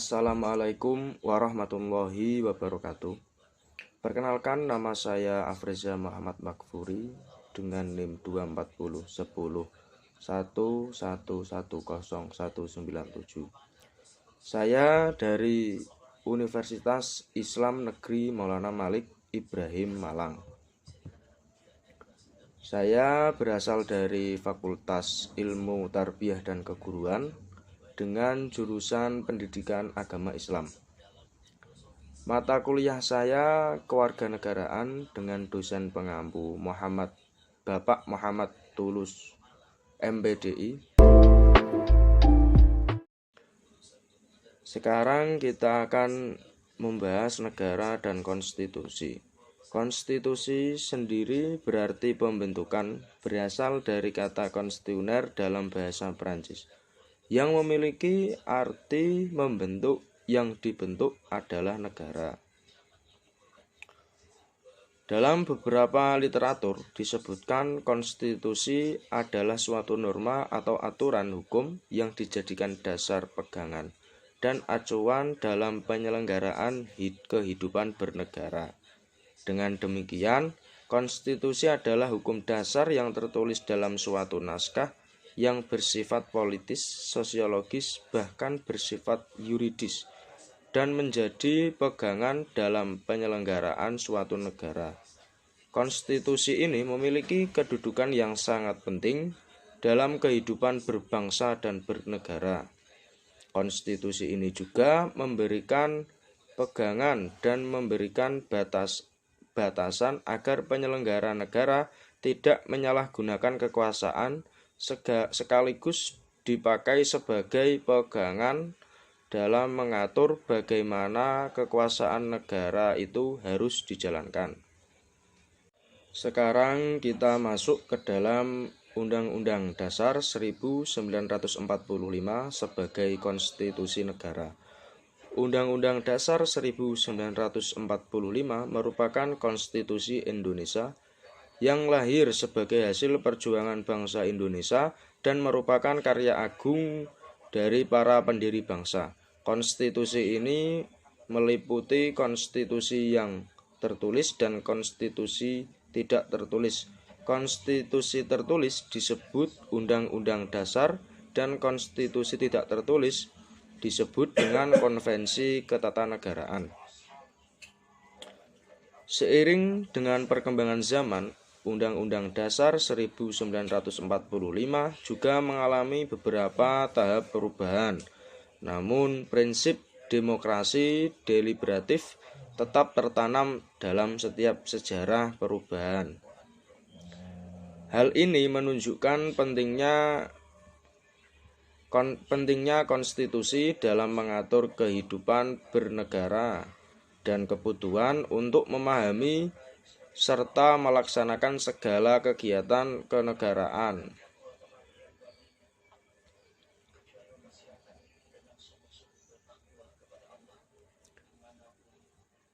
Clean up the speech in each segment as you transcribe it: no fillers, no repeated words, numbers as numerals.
Assalamualaikum warahmatullahi wabarakatuh. Perkenalkan, nama saya Afreza Muhammad Makfuri dengan NIM 24010111097. Saya dari Universitas Islam Negeri Maulana Malik Ibrahim Malang. Saya berasal dari Fakultas Ilmu Tarbiyah dan Keguruan dengan jurusan Pendidikan Agama Islam. Mata kuliah saya kewarganegaraan dengan dosen pengampu Bapak Muhammad Tulus MPDI. Sekarang kita akan membahas negara dan konstitusi. Konstitusi sendiri berarti pembentukan, berasal dari kata konstituer dalam bahasa Perancis, yang memiliki arti membentuk. Yang dibentuk adalah negara. Dalam beberapa literatur disebutkan konstitusi adalah suatu norma atau aturan hukum yang dijadikan dasar pegangan dan acuan dalam penyelenggaraan kehidupan bernegara. Dengan demikian, konstitusi adalah hukum dasar yang tertulis dalam suatu naskah yang bersifat politis, sosiologis, bahkan bersifat yuridis, dan menjadi pegangan dalam penyelenggaraan suatu negara. Konstitusi ini memiliki kedudukan yang sangat penting dalam kehidupan berbangsa dan bernegara. Konstitusi ini juga memberikan pegangan dan memberikan batasan agar penyelenggara negara tidak menyalahgunakan kekuasaan, sekaligus dipakai sebagai pegangan dalam mengatur bagaimana kekuasaan negara itu harus dijalankan. Sekarang kita masuk ke dalam Undang-Undang Dasar 1945 sebagai konstitusi negara. Undang-Undang Dasar 1945 merupakan konstitusi Indonesia yang lahir sebagai hasil perjuangan bangsa Indonesia dan merupakan karya agung dari para pendiri bangsa. Konstitusi ini meliputi konstitusi yang tertulis dan konstitusi tidak tertulis. Konstitusi tertulis disebut Undang-Undang Dasar dan konstitusi tidak tertulis disebut dengan Konvensi Ketatanegaraan. Seiring dengan perkembangan zaman, Undang-Undang Dasar 1945 juga mengalami beberapa tahap perubahan. Namun, prinsip demokrasi deliberatif tetap tertanam dalam setiap sejarah perubahan. Hal ini menunjukkan pentingnya konstitusi dalam mengatur kehidupan bernegara dan kebutuhan untuk memahami serta melaksanakan segala kegiatan kenegaraan.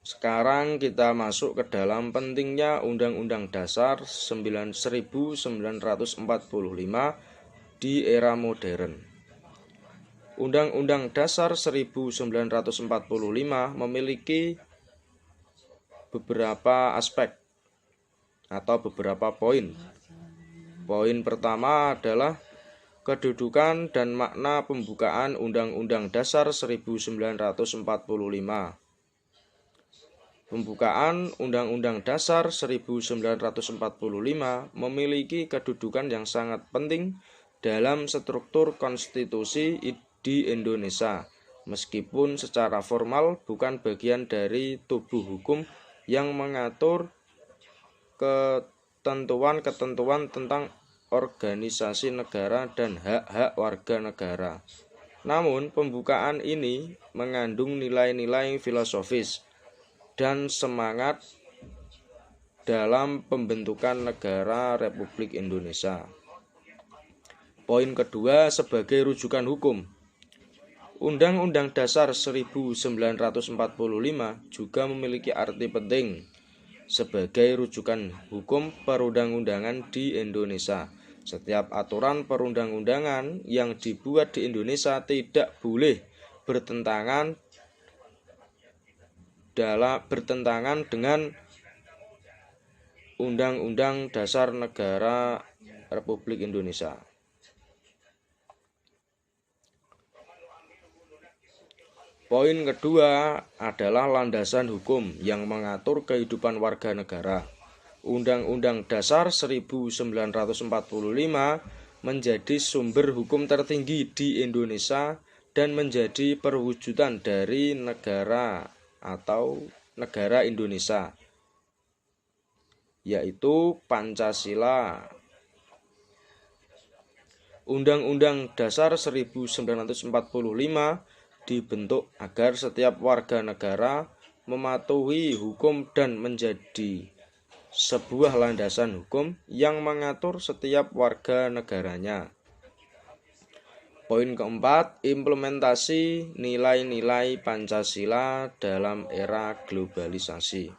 Sekarang kita masuk ke dalam pentingnya Undang-Undang Dasar 1945 di era modern. Undang-Undang Dasar 1945 memiliki beberapa aspek atau beberapa poin. Poin pertama adalah kedudukan dan makna pembukaan Undang-Undang Dasar 1945. Pembukaan Undang-Undang Dasar 1945 memiliki kedudukan yang sangat penting dalam struktur konstitusi di Indonesia, meskipun secara formal bukan bagian dari tubuh hukum yang mengatur ketentuan-ketentuan tentang organisasi negara dan hak-hak warga negara. Namun, pembukaan ini mengandung nilai-nilai filosofis dan semangat dalam pembentukan negara Republik Indonesia. Poin kedua, sebagai rujukan hukum. Undang-Undang Dasar 1945 juga memiliki arti penting sebagai rujukan hukum perundang-undangan di Indonesia. Setiap aturan perundang-undangan yang dibuat di Indonesia tidak boleh bertentangan dengan Undang-Undang Dasar Negara Republik Indonesia. Poin kedua adalah landasan hukum yang mengatur kehidupan warga negara. Undang-Undang Dasar 1945 menjadi sumber hukum tertinggi di Indonesia dan menjadi perwujudan dari negara atau negara Indonesia, yaitu Pancasila. Undang-Undang Dasar 1945 dibentuk agar setiap warga negara mematuhi hukum dan menjadi sebuah landasan hukum yang mengatur setiap warga negaranya. Poin keempat, implementasi nilai-nilai Pancasila dalam era globalisasi.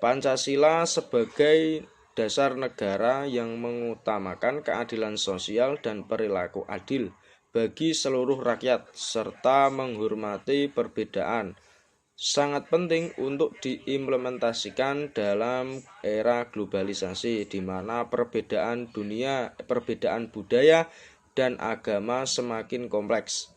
Pancasila sebagai dasar negara yang mengutamakan keadilan sosial dan perilaku adil bagi seluruh rakyat serta menghormati perbedaan sangat penting untuk diimplementasikan dalam era globalisasi di mana perbedaan budaya dan agama semakin kompleks.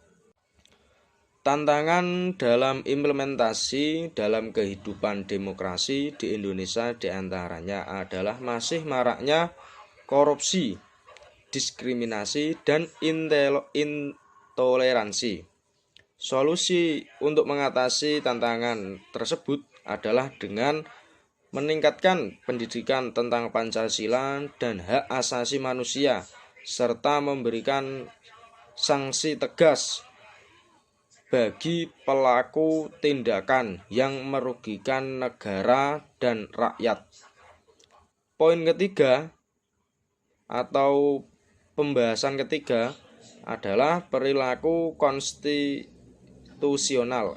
Tantangan dalam implementasi dalam kehidupan demokrasi di Indonesia diantaranya adalah masih maraknya korupsi, diskriminasi, dan intoleransi. Solusi untuk mengatasi tantangan tersebut adalah dengan meningkatkan pendidikan tentang Pancasila dan hak asasi manusia, serta memberikan sanksi tegas bagi pelaku tindakan yang merugikan negara dan rakyat. Poin ketiga atau pembahasan ketiga adalah perilaku konstitusional.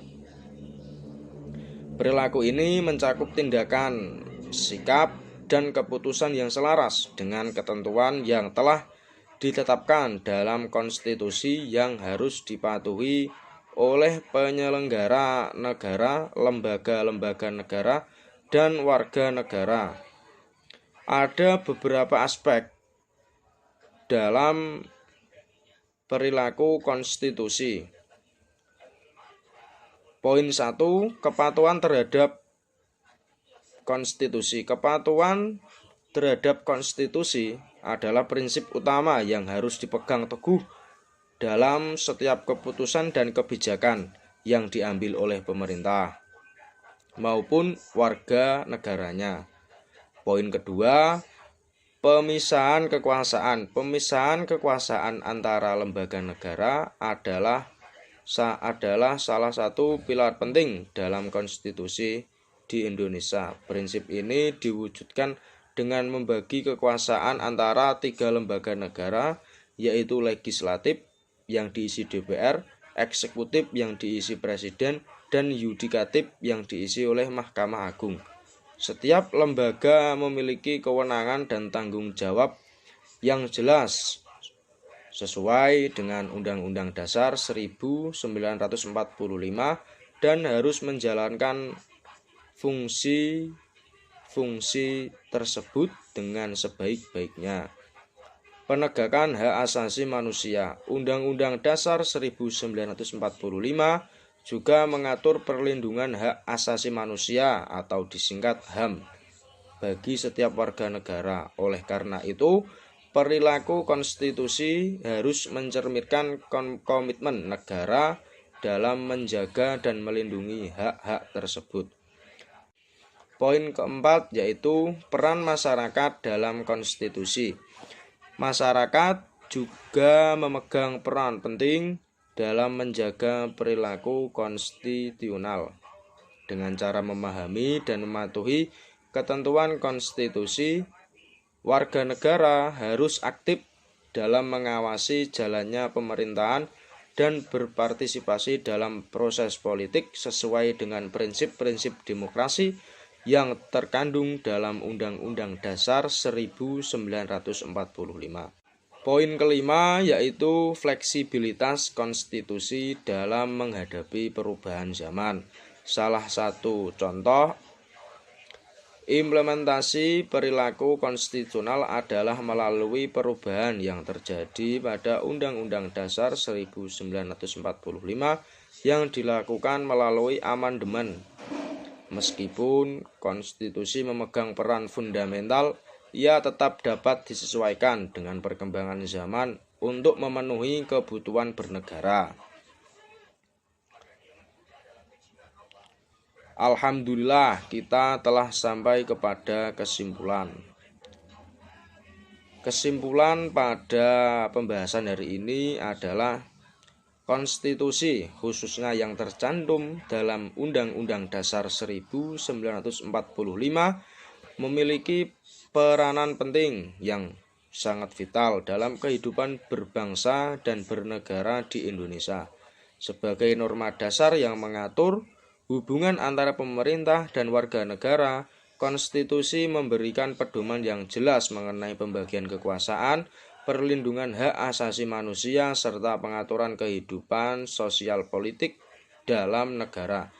Perilaku ini mencakup tindakan, sikap, dan keputusan yang selaras dengan ketentuan yang telah ditetapkan dalam konstitusi yang harus dipatuhi oleh penyelenggara negara, lembaga-lembaga negara, dan warga negara. Ada beberapa aspek dalam perilaku konstitusi. Poin 1, kepatuhan terhadap konstitusi. Kepatuhan terhadap konstitusi adalah prinsip utama yang harus dipegang teguh dalam setiap keputusan dan kebijakan yang diambil oleh pemerintah maupun warga negaranya. Poin kedua, pemisahan kekuasaan. Pemisahan kekuasaan antara lembaga negara adalah salah satu pilar penting dalam konstitusi di Indonesia. Prinsip ini diwujudkan dengan membagi kekuasaan antara 3 lembaga negara, yaitu legislatif yang diisi DPR, eksekutif yang diisi presiden, dan yudikatif yang diisi oleh Mahkamah Agung. Setiap lembaga memiliki kewenangan dan tanggung jawab yang jelas sesuai dengan Undang-Undang Dasar 1945 dan harus menjalankan fungsi tersebut dengan sebaik-baiknya. Penegakan hak asasi manusia. Undang-Undang Dasar 1945 juga mengatur perlindungan hak asasi manusia atau disingkat HAM bagi setiap warga negara. Oleh karena itu, perilaku konstitusi harus mencerminkan komitmen negara dalam menjaga dan melindungi hak-hak tersebut. Poin keempat yaitu peran masyarakat dalam konstitusi. Masyarakat juga memegang peran penting dalam menjaga perilaku konstitusional. Dengan cara memahami dan mematuhi ketentuan konstitusi, warga negara harus aktif dalam mengawasi jalannya pemerintahan dan berpartisipasi dalam proses politik sesuai dengan prinsip-prinsip demokrasi yang terkandung dalam Undang-Undang Dasar 1945. Poin kelima yaitu fleksibilitas konstitusi dalam menghadapi perubahan zaman. Salah satu contoh implementasi perilaku konstitusional adalah melalui perubahan yang terjadi pada Undang-Undang Dasar 1945 yang dilakukan melalui amandemen. Meskipun konstitusi memegang peran fundamental, ia tetap dapat disesuaikan dengan perkembangan zaman untuk memenuhi kebutuhan bernegara. Alhamdulillah, kita telah sampai kepada kesimpulan. Kesimpulan pada pembahasan hari ini adalah konstitusi, khususnya yang tercantum dalam Undang-Undang Dasar 1945, memiliki peranan penting yang sangat vital dalam kehidupan berbangsa dan bernegara di Indonesia. Sebagai norma dasar yang mengatur hubungan antara pemerintah dan warga negara, konstitusi memberikan pedoman yang jelas mengenai pembagian kekuasaan, perlindungan hak asasi manusia, serta pengaturan kehidupan sosial politik dalam negara.